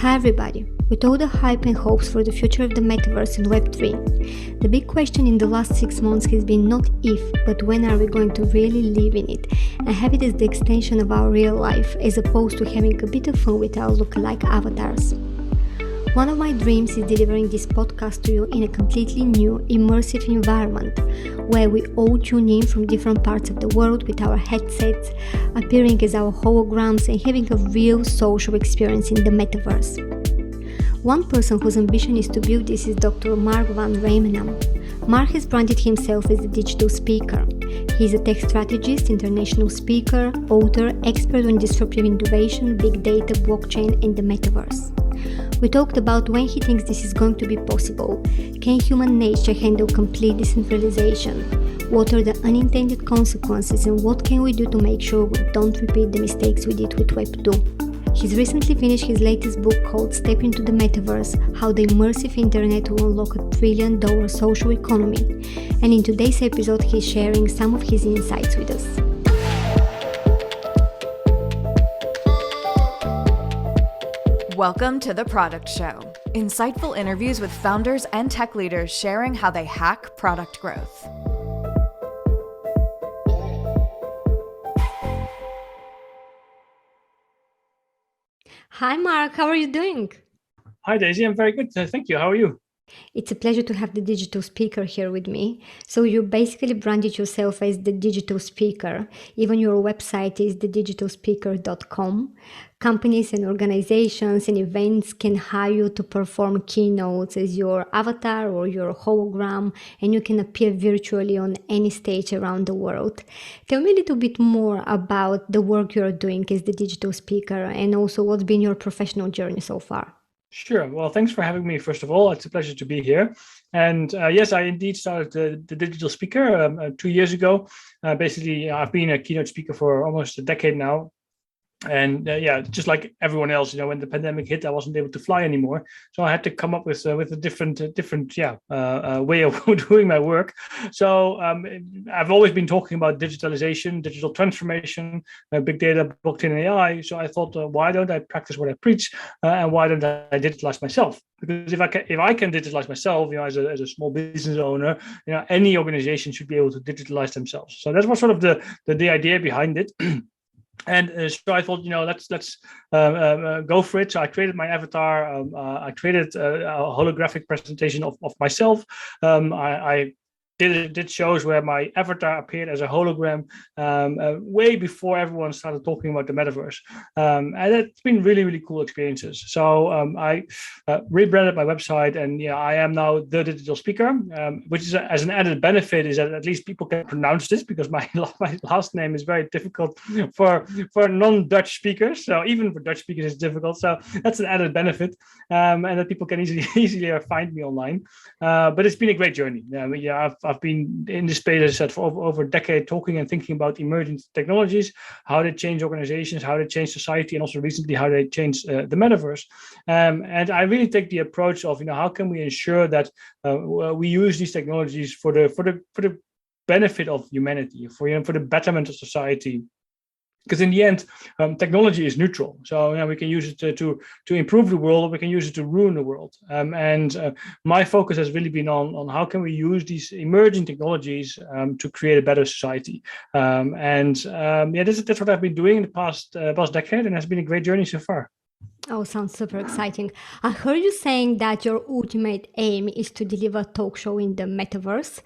Hi everybody! With all the hype and hopes for the future of the Metaverse and Web3, the big question in the last 6 months has been not if, but when are we going to really live in it and have it as the extension of our real life as opposed to having a bit of fun with our lookalike avatars. One of my dreams is delivering this podcast to you in a completely new, immersive environment where we all tune in from different parts of the world with our headsets, appearing as our holograms and having a real social experience in the Metaverse. One person whose ambition is to build this is Dr. Mark van Rijmenam. Mark has branded himself as a digital speaker. He is a tech strategist, international speaker, author, expert on disruptive innovation, big data, blockchain and the Metaverse. We talked about when he thinks this is going to be possible. Can human nature handle complete decentralization? What are the unintended consequences and what can we do to make sure we don't repeat the mistakes we did with Web 2? He's recently finished his latest book called Step into the Metaverse, How the Immersive Internet Will Unlock a $1 trillion social economy. And in today's episode, he's sharing some of his insights with us. Welcome to The Product Show. Insightful interviews with founders and tech leaders sharing how they hack product growth. Hi Mark, how are you doing? Hi Daisy, I'm very good. Thank you. How are you? It's a pleasure to have the digital speaker here with me. So you basically branded yourself as the digital speaker. Even your website is thedigitalspeaker.com. Companies and organizations and events can hire you to perform keynotes as your avatar or your hologram, and you can appear virtually on any stage around the world. Tell me a little bit more about the work you're doing as the digital speaker and also what's been your professional journey so far. Sure. Well, thanks for having me, first of all. It's a pleasure to be here. And yes, I indeed started the digital speaker 2 years ago. Basically, I've been a keynote speaker for almost a decade now. And just like everyone else, when the pandemic hit, I wasn't able to fly anymore, so I had to come up with a different way of doing my work. So I've always been talking about digitalization, digital transformation, big data, blockchain, and AI. So I thought, why don't I practice what I preach, and why don't I digitalize myself? Because if I can digitalize myself, as a small business owner, any organization should be able to digitalize themselves. So that was sort of the idea behind it. And so I thought, let's go for it. So I created my avatar. I created a holographic presentation of myself. I did shows where my avatar appeared as a hologram way before everyone started talking about the Metaverse. And it's been really, really cool experiences. So I rebranded my website, and I am now the digital speaker, which is as an added benefit is that at least people can pronounce this, because my last name is very difficult for non-Dutch speakers. So even for Dutch speakers, it's difficult. So that's an added benefit, and that people can easily find me online. But it's been a great journey. I've been in this space, as I said, for over a decade, talking and thinking about emerging technologies, how they change organizations, how they change society, and also recently how they change the Metaverse. And I really take the approach of, how can we ensure that we use these technologies for the benefit of humanity, for the betterment of society. Because in the end, technology is neutral. So we can use it to improve the world, or we can use it to ruin the world. And my focus has really been on how can we use these emerging technologies to create a better society. That's what I've been doing in the past decade, and it's been a great journey so far. Oh, sounds super exciting. I heard you saying that your ultimate aim is to deliver a talk show in the Metaverse,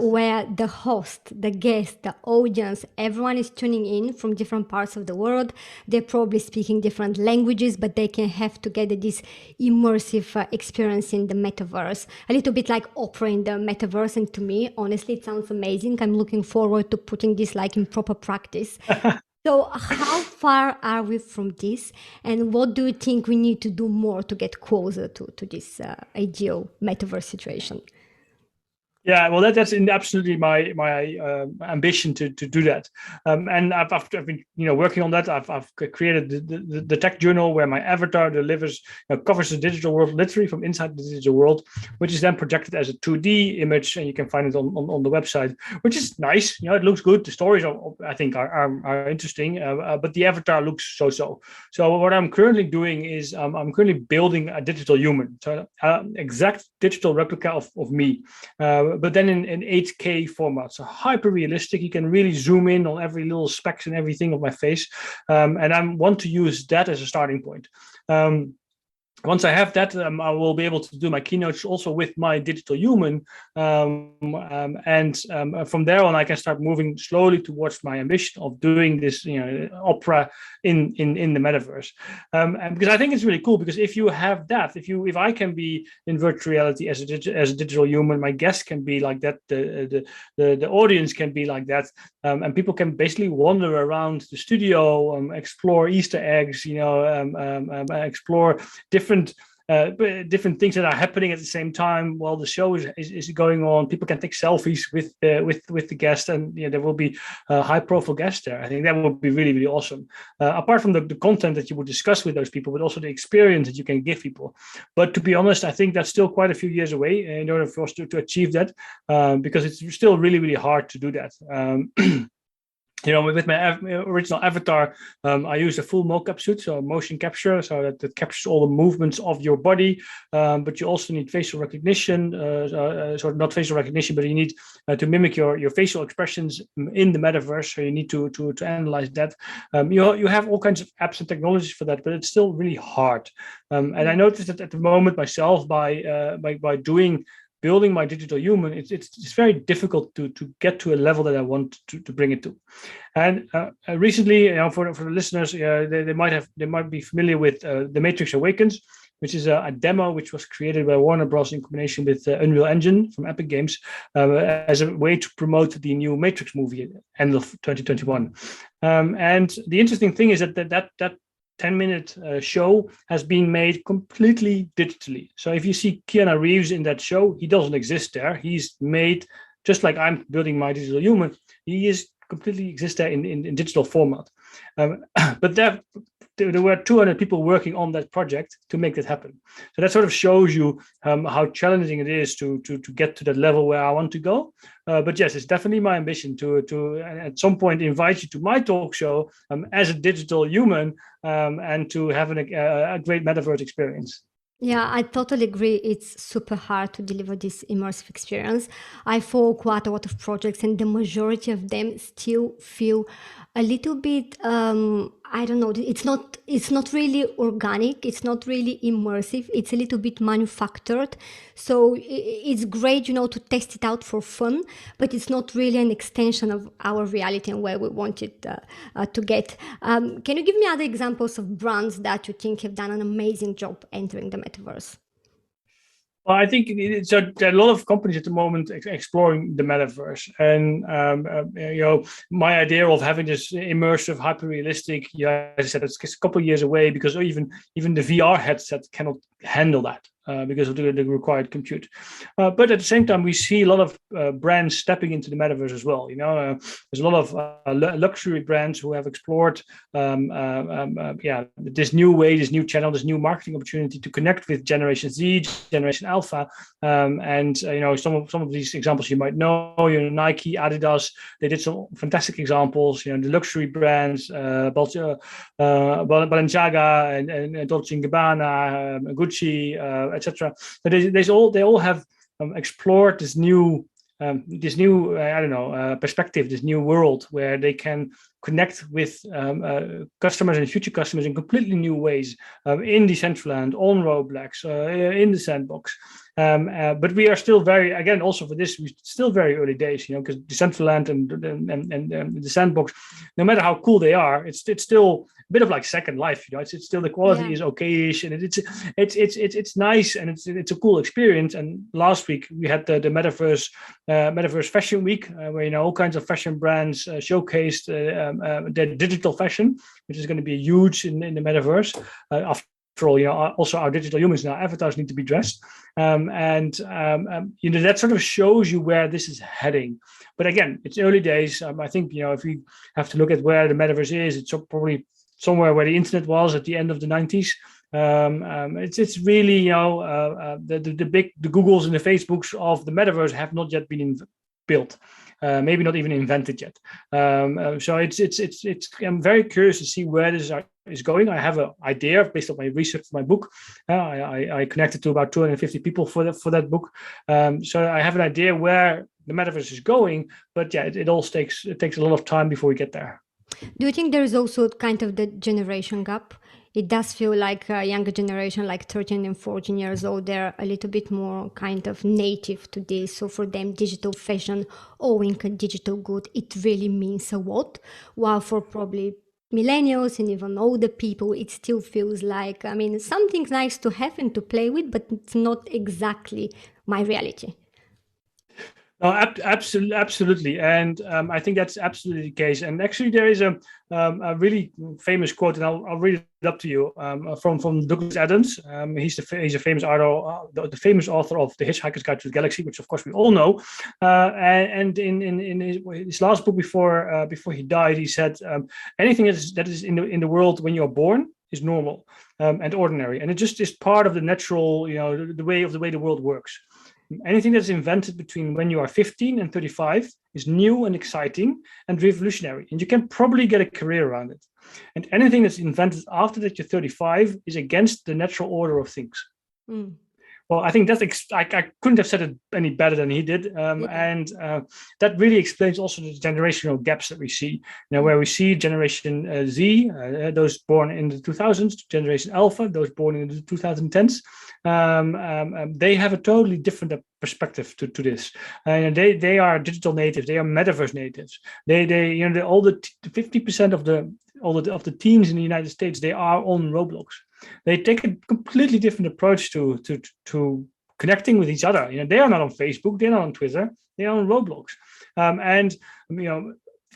where the host, the guest, the audience, everyone is tuning in from different parts of the world. They're probably speaking different languages, but they can have together this immersive experience in the Metaverse. A little bit like opera in the Metaverse. And to me, honestly, it sounds amazing. I'm looking forward to putting this in proper practice. So how far are we from this, and what do you think we need to do more to get closer to this ideal Metaverse situation? Yeah, well, that's absolutely my ambition to do that, and I've been working on that. I've created the tech journal where my avatar delivers covers the digital world literally from inside the digital world, which is then projected as a 2D image, and you can find it on the website, which is nice. It looks good. The stories I think are interesting, but the avatar looks so. So what I'm currently doing is I'm currently building a digital human, so exact digital replica of me. But then in 8K format, so hyper realistic. You can really zoom in on every little specks and everything of my face, and I want to use that as a starting point. Once I have that, I will be able to do my keynotes also with my digital human, and from there on, I can start moving slowly towards my ambition of doing this, opera in the metaverse. And because I think it's really cool, because if you have that, if I can be in virtual reality as a digital human, my guest can be like that, the audience can be like that, and people can basically wander around the studio, explore Easter eggs, explore different things that are happening at the same time while the show is going on. People can take selfies with the guest, and there will be high profile guests there. I think that would be really, really awesome. Apart from the content that you would discuss with those people, but also the experience that you can give people. But to be honest, I think that's still quite a few years away in order for us to achieve that, because it's still really, really hard to do that. With my original avatar, I use a full mocap suit, so motion capture, so that captures all the movements of your body. But you also need facial recognition, so not facial recognition, but you need to mimic your facial expressions in the metaverse. So you need to analyze that. You have all kinds of apps and technologies for that, but it's still really hard. And I noticed that at the moment myself, by building my digital human, it's very difficult to get to a level that I want to bring it to. And recently, for the listeners, they might be familiar with The Matrix Awakens, which is a demo which was created by Warner Bros. In combination with Unreal Engine from Epic Games, as a way to promote the new Matrix movie at the end of 2021. And the interesting thing is that 10-minute show has been made completely digitally. So if you see Keanu Reeves in that show, he doesn't exist there. He's made, just like I'm building my digital human, he is completely exists there in digital format. But there were 200 people working on that project to make that happen. So that sort of shows you how challenging it is to get to that level where I want to go. But yes, it's definitely my ambition to at some point invite you to my talk show as a digital human, and to have a great metaverse experience. Yeah, I totally agree. It's super hard to deliver this immersive experience. I follow quite a lot of projects, and the majority of them still feel a little bit, I don't know, it's not really organic, it's not really immersive, it's a little bit manufactured. So it's great, to test it out for fun, but it's not really an extension of our reality and where we want it to get. Can you give me other examples of brands that you think have done an amazing job entering the metaverse? Well, I think there are a lot of companies at the moment exploring the metaverse, and my idea of having this immersive, hyper-realistic, as I said, it's a couple of years away, because even the VR headset cannot handle that. Because of the required compute. But at the same time, we see a lot of brands stepping into the metaverse as well. There's a lot of luxury brands who have explored this new way, this new channel, this new marketing opportunity to connect with Generation Z, Generation Alpha. And some of these examples you might know, Nike, Adidas, they did some fantastic examples. The luxury brands, Balenciaga and Dolce & Gabbana, Gucci, etc. But they all have explored this new perspective, this new world where they can connect with customers and future customers in completely new ways, in Decentraland, on Roblox, in the sandbox. But we are still also for this, we're still very early days, because Decentraland and the sandbox, no matter how cool they are, it's still a bit of like Second Life. It's still, the quality is okayish, and it's nice, and it's a cool experience. And last week we had the Metaverse Fashion Week, where all kinds of fashion brands showcased their digital fashion, which is going to be huge in the metaverse. After after all, also our digital humans now, avatars need to be dressed. That sort of shows you where this is heading. But again, it's early days. I think, if we have to look at where the metaverse is, it's probably somewhere where the internet was at the end of the 90s. It's really, the Googles and the Facebooks of the metaverse have not yet been built. Maybe not even invented yet. So I'm very curious to see where this is going. I have an idea based on my research for my book. I connected to about 250 people for that book. So I have an idea where the metaverse is going, but yeah, it takes a lot of time before we get there. Do you think there is also kind of the generation gap? It does feel like a younger generation, like 13 and 14 years old, they're a little bit more kind of native to this. So for them, digital fashion, owning a digital good, it really means a lot. While for probably millennials and even older people, it still feels like, something's nice to have and to play with, but it's not exactly my reality. No, absolutely, and I think that's absolutely the case. And actually, there is a really famous quote, and I'll read it up to you from Douglas Adams. He's a famous author, the famous author of The Hitchhiker's Guide to the Galaxy, which of course we all know. And in his last book before he died, he said, anything that is in the world when you're born is normal and ordinary, and it just is part of the natural, the way the world works. Anything that's invented between when you are 15 and 35 is new and exciting and revolutionary, and you can probably get a career around it. And anything that's invented after that you're 35 is against the natural order of things. Mm. Well, I think I couldn't have said it any better than he did. And that really explains also the generational gaps that we see. Where we see Generation Z, those born in the 2000s, Generation Alpha, those born in the 2010s, they have a totally different perspective to this. They are digital natives. They are metaverse natives. All the 50% of the teens in the United States, they are on Roblox. They take a completely different approach to connecting with each other. They are not on Facebook, they're not on Twitter, they are on Roblox.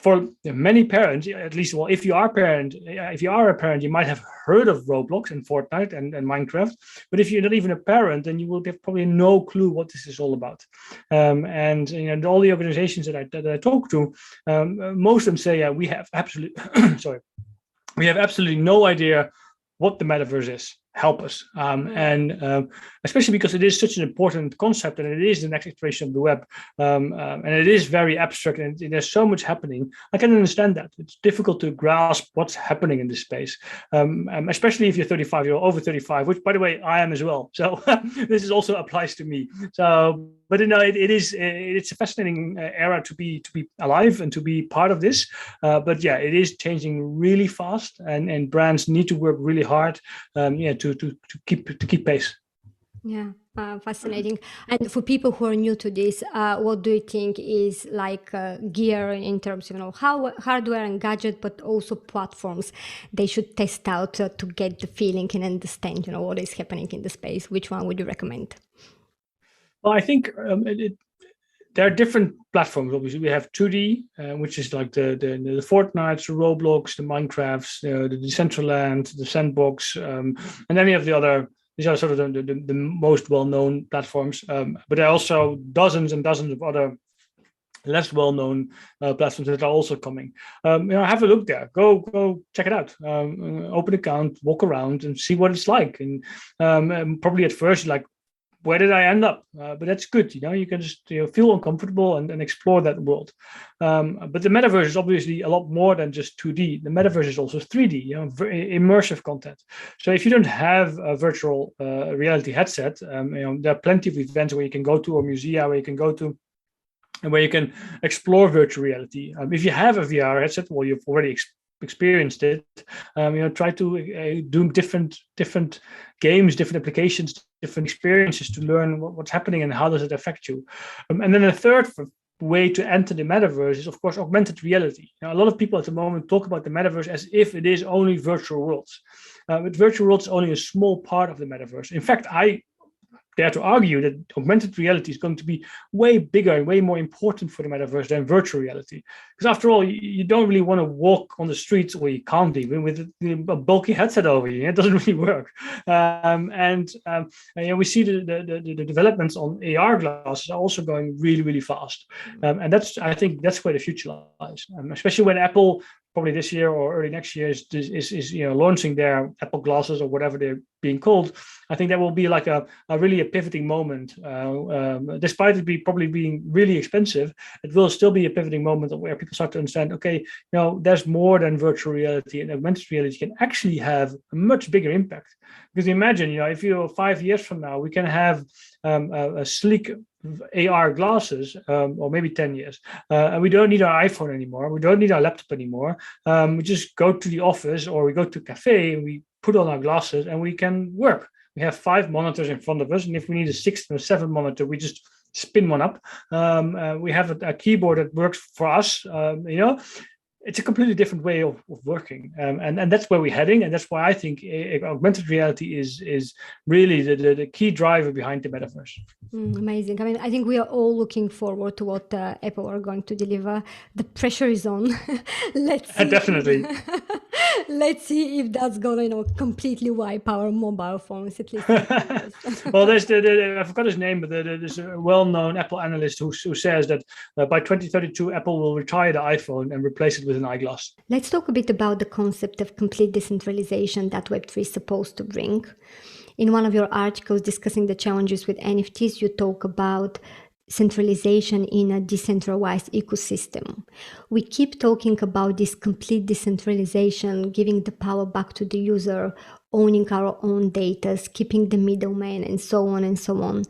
For many parents, at least, well, if you are a parent, you might have heard of Roblox and Fortnite and Minecraft. But if you're not even a parent, then you will have probably no clue what this is all about. And all the organizations that I talk to, most of them say, we have absolutely we have absolutely no idea what the metaverse is. Help us. And especially because it is such an important concept, and it is the next iteration of the web. And it is very abstract, and there's so much happening. I can understand that. It's difficult to grasp what's happening in this space, especially if you're 35, you're over 35, which, by the way, I am as well. So this also applies to me. So, but it's a fascinating era to be alive and to be part of this. But yeah, it is changing really fast, and brands need to work really hard. To keep pace. Yeah, fascinating. And for people who are new to this, what do you think is like gear in terms of how hardware and gadget, but also platforms they should test out to get the feeling and understand what is happening in the space? Which one would you recommend? Well, I think there are different platforms. Obviously, we have 2D, which is like the Fortnites, the Roblox, the Minecrafts, the Decentraland, the Sandbox, and any of the other. These are sort of the most well-known platforms. But there are also dozens and dozens of other less well-known platforms that are also coming. Have a look there. Go check it out. Open an account, walk around, and see what it's like. And probably at first, like, where did I end up? But that's good. You can just feel uncomfortable and explore that world. But the metaverse is obviously a lot more than just 2D. The metaverse is also 3D, immersive content. So if you don't have a virtual reality headset, there are plenty of events where you can go to, or musea where you can go to, and where you can explore virtual reality. If you have a VR headset, well, you've already experienced it. Try to do different games, different applications, different experiences to learn what's happening and how does it affect you. And then the third way to enter the metaverse is, of course, augmented reality. A lot of people at the moment talk about the metaverse as if it is only virtual worlds. But virtual worlds is only a small part of the metaverse. In fact, I dare to argue that augmented reality is going to be way bigger and way more important for the metaverse than virtual reality. Because after all, you don't really want to walk on the streets, or you can't even with a bulky headset over you. It doesn't really work. We see the developments on AR glasses are also going really, really fast. And I think that's where the future lies, especially when Apple probably this year or early next year is launching their Apple glasses or whatever they're being called. I think that will be like a really a pivoting moment. Despite it probably being really expensive, it will still be a pivoting moment where people start to understand, okay, there's more than virtual reality, and augmented reality can actually have a much bigger impact. Because imagine, if 5 years from now, we can have a sleek AR glasses, or maybe 10 years, and we don't need our iPhone anymore. We don't need our laptop anymore. We just go to the office or we go to a cafe and we put on our glasses and we can work. We have 5 monitors in front of us, and if we need a 6th or 7th monitor, we just spin one up. We have a keyboard that works for us. It's a completely different way of working, and that's where we're heading, and that's why I think augmented reality is really the key driver behind the metaverse. Amazing. I mean, I think we are all looking forward to what Apple are going to deliver. The pressure is on. Let's see. Definitely. Let's see if that's going to completely wipe our mobile phones, at least. Well, there's I forgot his name, but there's a well-known Apple analyst who says that by 2032, Apple will retire the iPhone and replace it with an eyeglass. Let's talk a bit about the concept of complete decentralization that Web3 is supposed to bring. In one of your articles discussing the challenges with NFTs, you talk about centralization in a decentralized ecosystem. We keep talking about this complete decentralization, giving the power back to the user, owning our own data, skipping the middleman, and so on and so on.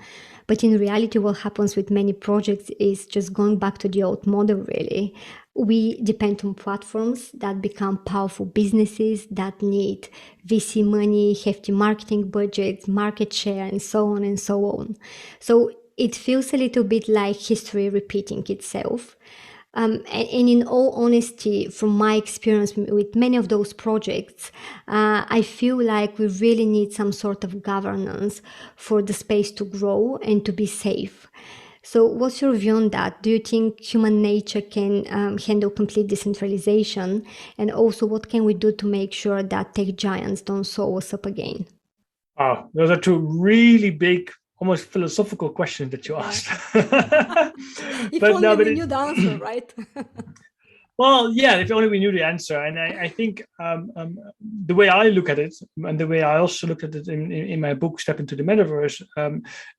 But in reality, what happens with many projects is just going back to the old model, really. We depend on platforms that become powerful businesses that need VC money, hefty marketing budgets, market share, and so on and so on. So it feels a little bit like history repeating itself. And in all honesty, from my experience with many of those projects, I feel like we really need some sort of governance for the space to grow and to be safe. So what's your view on that? Do you think human nature can handle complete decentralization? And also, what can we do to make sure that tech giants don't sew us up again? Oh, those are two really big, almost philosophical questions that you asked. If only we knew the answer, right? Well, yeah, if only we knew the answer. And I think the way I look at it, and the way I also looked at it in my book, Step into the Metaverse,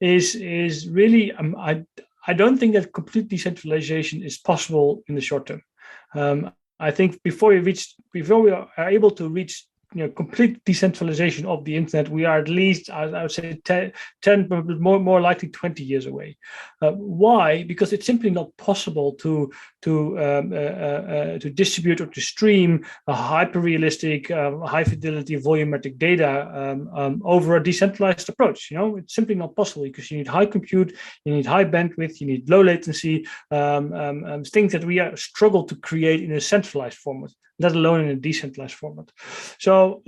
is really, I don't think that complete decentralization is possible in the short term. I think before we are able to reach complete decentralization of the internet, we are at least, I would say, 10 but more likely 20 years away. Why? Because it's simply not possible to distribute or to stream a hyper-realistic, high-fidelity, volumetric data over a decentralized approach. It's simply not possible because you need high compute, you need high bandwidth, you need low latency, things that we struggle to create in a centralized format, let alone in a decentralized format. So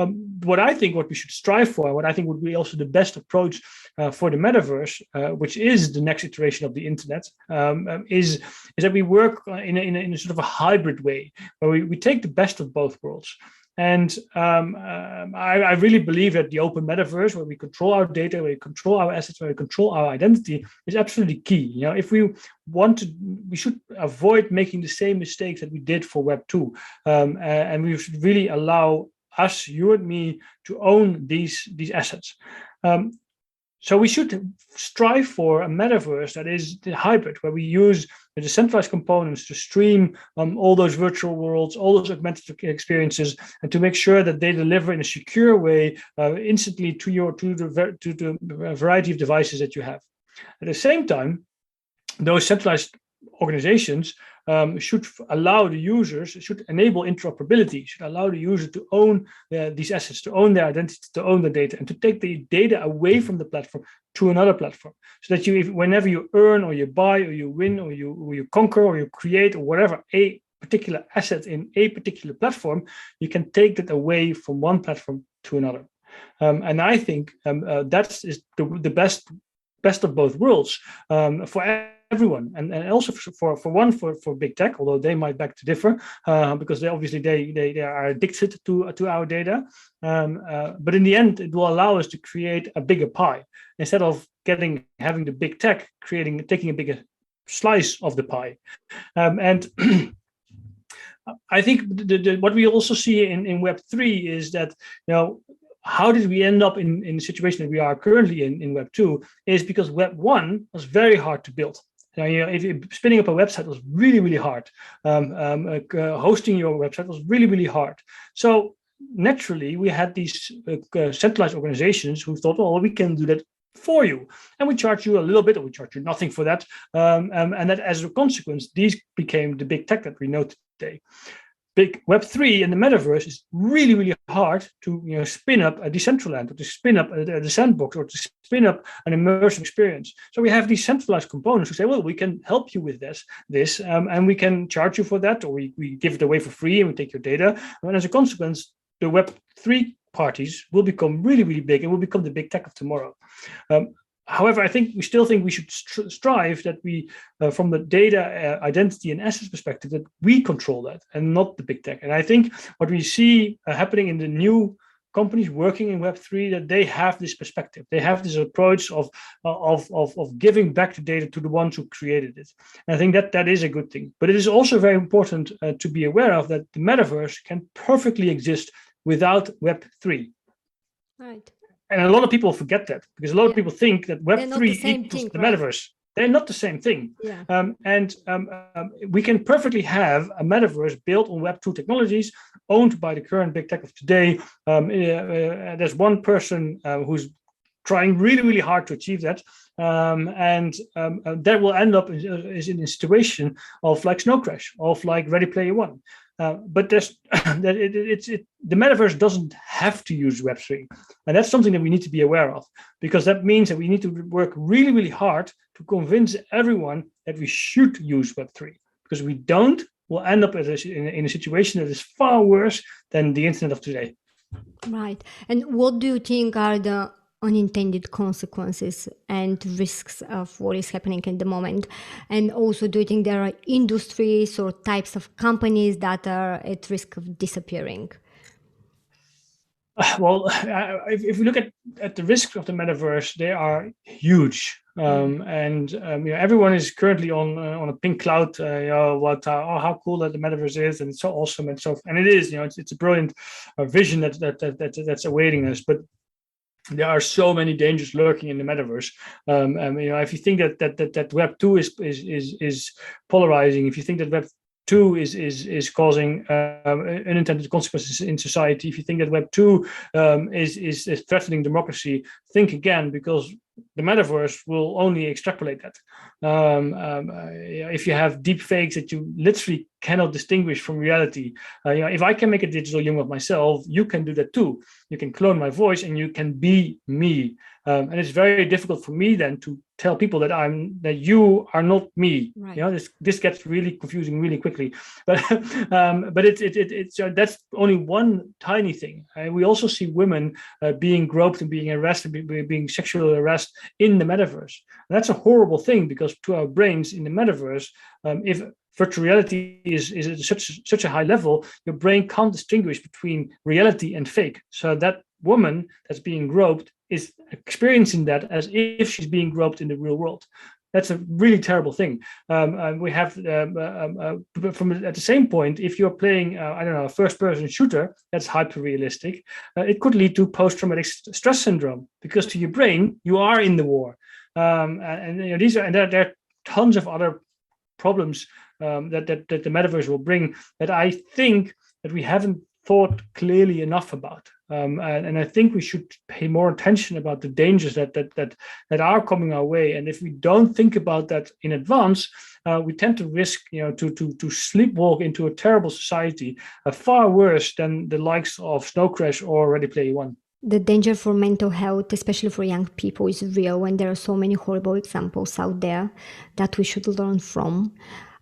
what we should strive for, and what I think would be also the best approach for the metaverse, which is the next iteration of the internet, is that we work in a sort of a hybrid way, where we take the best of both worlds. And I really believe that the open metaverse, where we control our data, where we control our assets, where we control our identity, is absolutely key. If we want to, we should avoid making the same mistakes that we did for Web 2. And we should really allow us, you and me, to own these assets. So we should strive for a metaverse that is the hybrid, where we use the decentralized components to stream all those virtual worlds, all those augmented experiences, and to make sure that they deliver in a secure way instantly to the variety of devices that you have. At the same time, those centralized organizations should allow the users, should enable interoperability, should allow the user to own these assets, to own their identity, to own the data, and to take the data away from the platform to another platform, so that whenever you earn or you buy or you win or you conquer or you create or whatever a particular asset in a particular platform, you can take that away from one platform to another. And I think that is the best best of both worlds for everyone, and also for big tech, although they might beg to differ because they are addicted to our data. But in the end, it will allow us to create a bigger pie instead of having the big tech taking a bigger slice of the pie. And I think what we also see in Web3 is that, how did we end up in the situation that we are currently in Web 2 is because Web 1 was very hard to build. If spinning up a website was really, really hard. Hosting your website was really, really hard. So naturally, we had these centralized organizations who thought, well, we can do that for you, and we charge you a little bit, or we charge you nothing for that. And that, as a consequence, these became the big tech that we know today. Big Web3 and the metaverse is really, really hard to spin up a Decentraland, or to spin up the sandbox, or to spin up an immersive experience. So we have these centralized components who say, well, we can help you with this, and we can charge you for that, or we give it away for free and we take your data. And as a consequence, the Web3 parties will become really, really big and will become the big tech of tomorrow. However, we still think we should strive that we, from the data, identity, and assets perspective, that we control that and not the big tech. And I think what we see happening in the new companies working in Web3, that they have this perspective. They have this approach of giving back the data to the ones who created it. And I think that is a good thing. But it is also very important to be aware of that the metaverse can perfectly exist without Web3. Right. And a lot of people forget that, because a lot of people think that Web3 equals the metaverse. They're not the same thing. Yeah. We can perfectly have a metaverse built on Web2 technologies, owned by the current big tech of today. There's one person who's trying really, really hard to achieve that. That will end up in a situation of like Snow Crash, of like Ready Player One. But the metaverse doesn't have to use Web3. And that's something that we need to be aware of, because that means that we need to work really, really hard to convince everyone that we should use Web3. Because if we don't, we'll end up in a situation that is far worse than the internet of today. Right. And what do you think are the unintended consequences and risks of what is happening at the moment? And also, do you think there are industries or types of companies that are at risk of disappearing? Well, if we look at the risks of the metaverse, they are huge. Everyone is currently on a pink cloud. How cool that the metaverse is, and it's so awesome, and it is. It's a brilliant vision that's awaiting us. But there are so many dangers lurking in the metaverse. If you think that Web 2 is polarizing, if you think that Web 2 is causing unintended consequences in society, if you think that Web 2 is threatening democracy, think again, because the metaverse will only extrapolate that. If you have deep fakes that you literally cannot distinguish from reality, if I can make a digital human of myself, you can do that too. You can clone my voice and you can be me. And it's very difficult for me then to tell people that you are not me. Right. This gets really confusing really quickly. But it's that's only one tiny thing. We also see women being groped and being arrested, being sexually harassed in the metaverse. And that's a horrible thing, because to our brains in the metaverse, if virtual reality is at such a high level, your brain can't distinguish between reality and fake. So that woman that's being groped is experiencing that as if she's being groped in the real world. That's a really terrible thing. We have, from at the same point, if you're playing, a first-person shooter that's hyper-realistic, it could lead to post-traumatic stress syndrome, because to your brain, you are in the war. There are tons of other problems that the metaverse will bring that I think that we haven't thought clearly enough about. And I think we should pay more attention about the dangers that are coming our way. And if we don't think about that in advance, we tend to risk, to sleepwalk into a terrible society, far worse than the likes of Snow Crash or Ready Player One. The danger for mental health, especially for young people, is real, and there are so many horrible examples out there that we should learn from.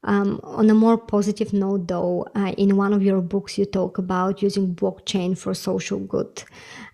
On a more positive note, though, in one of your books, you talk about using blockchain for social good,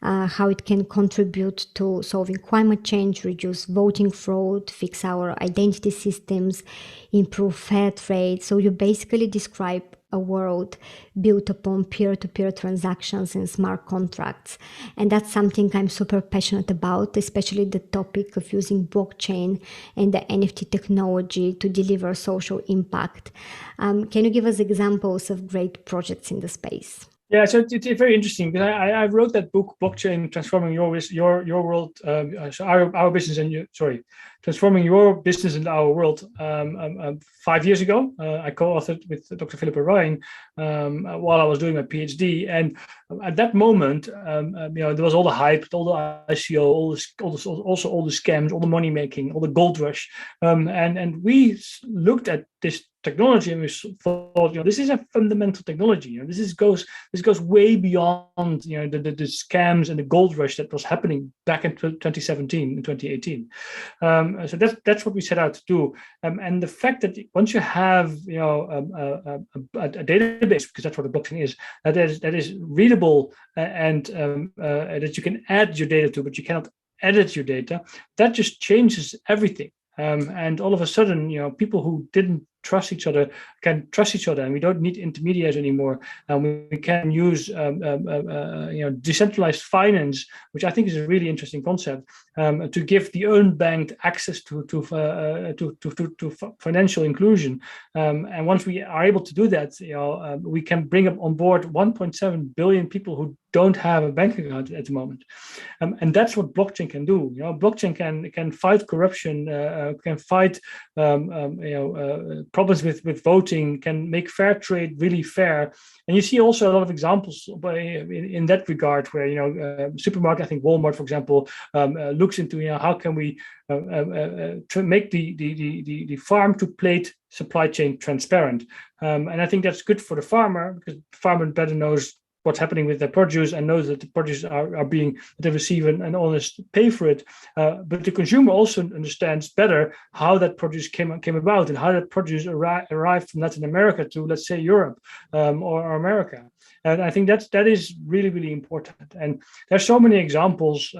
how it can contribute to solving climate change, reduce voting fraud, fix our identity systems, improve fair trade. So you basically describe a world built upon peer-to-peer transactions and smart contracts. And that's something I'm super passionate about, especially the topic of using blockchain and the NFT technology to deliver social impact. Can you give us examples of great projects in the space? Yeah, so it's very interesting because I wrote that book, Blockchain Transforming Your World, so our business and transforming your business and our world 5 years ago. I co-authored with Dr. Philippa Ryan while I was doing my PhD, and at that moment, there was all the hype, all the ICO, also all the scams, all the money making, all the gold rush, and we looked at this technology and we thought, this is a fundamental technology. This goes way beyond the scams and the gold rush that was happening back in 2017 and 2018. So that's what we set out to do. And the fact that once you have a database, because that's what a blockchain is, that is readable and that you can add your data to, but you cannot edit your data, that just changes everything. And all of a sudden, people who didn't trust each other can trust each other, and we don't need intermediaries anymore. And we can use decentralized finance, which I think is a really interesting concept, to give the unbanked access to financial inclusion. And once we are able to do that, we can bring up on board 1.7 billion people who don't have a bank account at the moment, and that's what blockchain can do. Blockchain can fight corruption, can fight problems with voting, can make fair trade really fair. And you see also a lot of examples in that regard where supermarket, I think Walmart, for example, looks into how can we make the farm to plate supply chain transparent. And I think that's good for the farmer, because the farmer better knows what's happening with their produce and knows that the produce are being, they receive an honest pay for it. But the consumer also understands better how that produce came about and how that produce arrived from Latin America to, let's say, Europe or America. And I think that is really, really important. And there's so many examples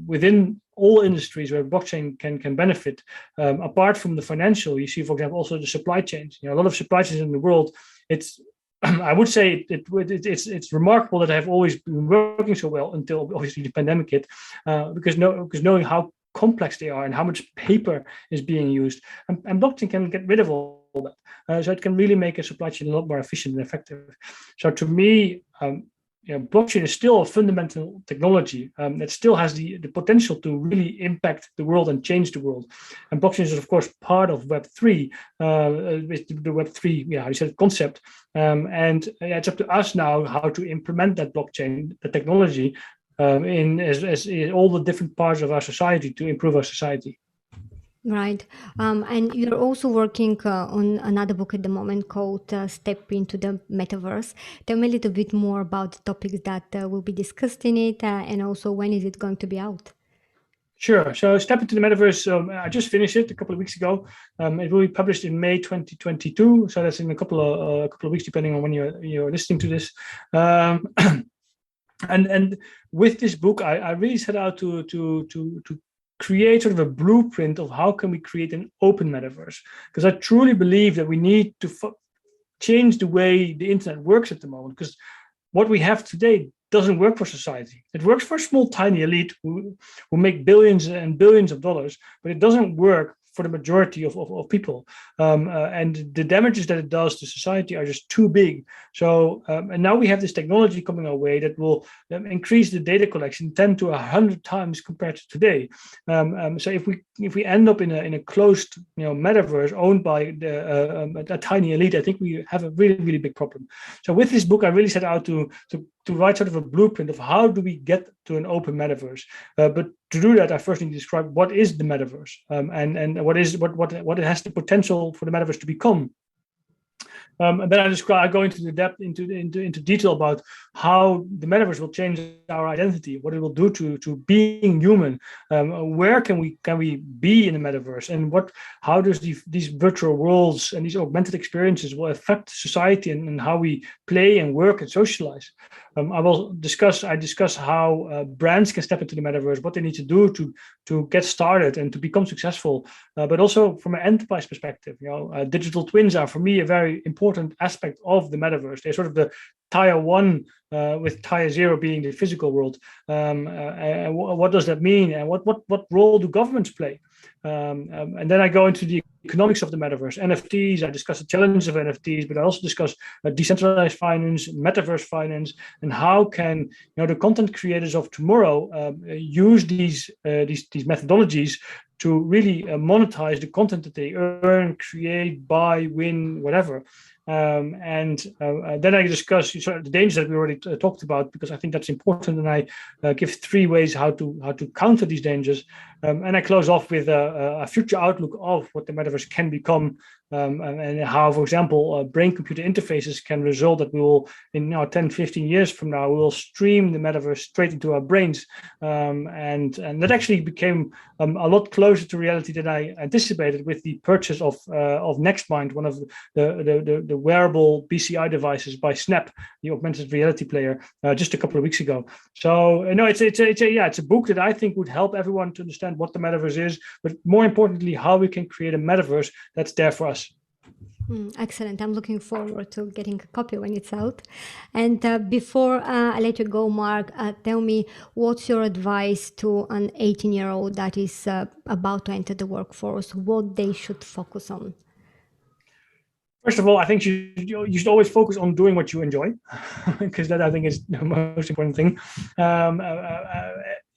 within all industries where blockchain can benefit. Apart from the financial, you see, for example, also the supply chains. A lot of supply chains in the world, I would say it's remarkable that have always been working so well until obviously the pandemic hit, because knowing how complex they are and how much paper is being used, and blockchain can get rid of all that, so it can really make a supply chain a lot more efficient and effective. So to me, blockchain is still a fundamental technology that still has the potential to really impact the world and change the world. And blockchain is, of course, part of Web3, with the Web3, how you said, concept. And it's up to us now how to implement that blockchain, the technology, in all the different parts of our society to improve our society. Right. And you're also working on another book at the moment called Step into the Metaverse. Tell me a little bit more about the topics that will be discussed in it, and also when is it going to be out? Sure. So Step into the Metaverse, I just finished it a couple of weeks ago. It will be published in May 2022. So that's in a couple of weeks, depending on when you're listening to this. And with this book, I really set out to create sort of a blueprint of how can we create an open metaverse, because I truly believe that we need to change the way the internet works at the moment, because what we have today doesn't work for society. It works for a small, tiny elite who make billions and billions of dollars, but it doesn't work for the majority of people. And the damages that it does to society are just too big. So, and now we have this technology coming our way that will increase the data collection 10 to 100 times compared to today. So if we end up in a closed metaverse owned by a tiny elite, I think we have a really, really big problem. So with this book, I really set out to write sort of a blueprint of how do we get to an open metaverse. But to do that, I first need to describe what is the metaverse, and what it has the potential for the metaverse to become. And then I go into the depth, into detail about how the metaverse will change our identity, what it will do to being human, where can we be in the metaverse, and how does these virtual worlds and these augmented experiences will affect society and how we play and work and socialize. I discuss how brands can step into the metaverse, what they need to do to get started and to become successful, but also from an enterprise perspective. Digital twins are for me a very important aspect of the metaverse. They're sort of the tier one, with tier zero being the physical world. And what does that mean, and what role do governments play? And then I go into the economics of the metaverse, NFTs. I discuss the challenges of NFTs, but I also discuss decentralized finance, metaverse finance, and how can the content creators of tomorrow use these methodologies to really monetize the content that they earn, create, buy, win, whatever. And then I discuss the dangers that we already talked about, because I think that's important, and I give 3 ways how to counter these dangers. And I close off with a future outlook of what the metaverse can become, and how, for example, brain-computer interfaces can result that we will, in 10, 15 years from now, we will stream the metaverse straight into our brains. And that actually became a lot closer to reality than I anticipated with the purchase of NextMind, one of the wearable BCI devices by Snap, the augmented reality player, just a couple of weeks ago. So it's a book that I think would help everyone to understand what the metaverse is, but more importantly, how we can create a metaverse that's there for us. Excellent. I'm looking forward to getting a copy when it's out. And before I let you go, Mark, tell me, what's your advice to an 18-year-old that is about to enter the workforce, what they should focus on? First of all, I think you should always focus on doing what you enjoy, because that, I think, is the most important thing.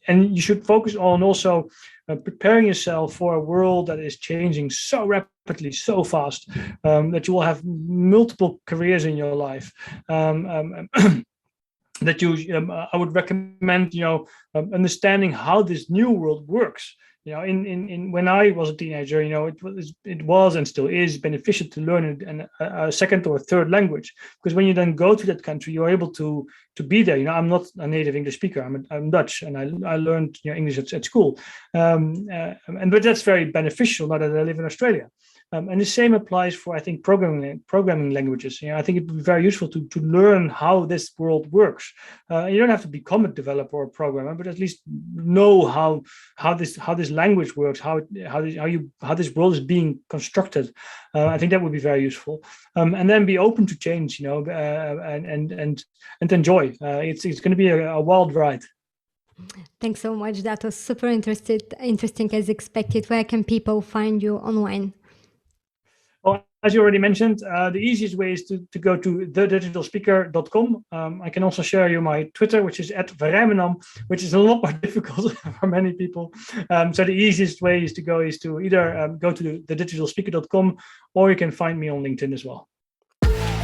And you should focus on also preparing yourself for a world that is changing so rapidly, so fast, that you will have multiple careers in your life. That I would recommend, understanding how this new world works. When I was a teenager, it was and still is beneficial to learn a second or a third language, because when you then go to that country, you're able to be there. I'm not a native English speaker. I'm Dutch, and I learned English at school, but that's very beneficial now that I live in Australia. And the same applies for, I think, programming languages. I think it would be very useful to learn how this world works. You don't have to become a developer or a programmer, but at least know how this language works, how this world is being constructed. I think that would be very useful. And then be open to change, and enjoy. It's going to be a wild ride. Thanks so much. That was super interesting as expected. Where can people find you online? Well, as you already mentioned, the easiest way is to go to thedigitalspeaker.com. I can also share you my Twitter, which is @Rijmenam, which is a lot more difficult for many people. So the easiest way is to either go to thedigitalspeaker.com, or you can find me on LinkedIn as well.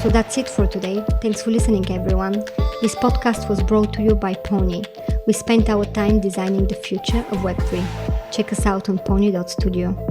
So that's it for today. Thanks for listening, everyone. This podcast was brought to you by Pony. We spent our time designing the future of Web3. Check us out on pony.studio.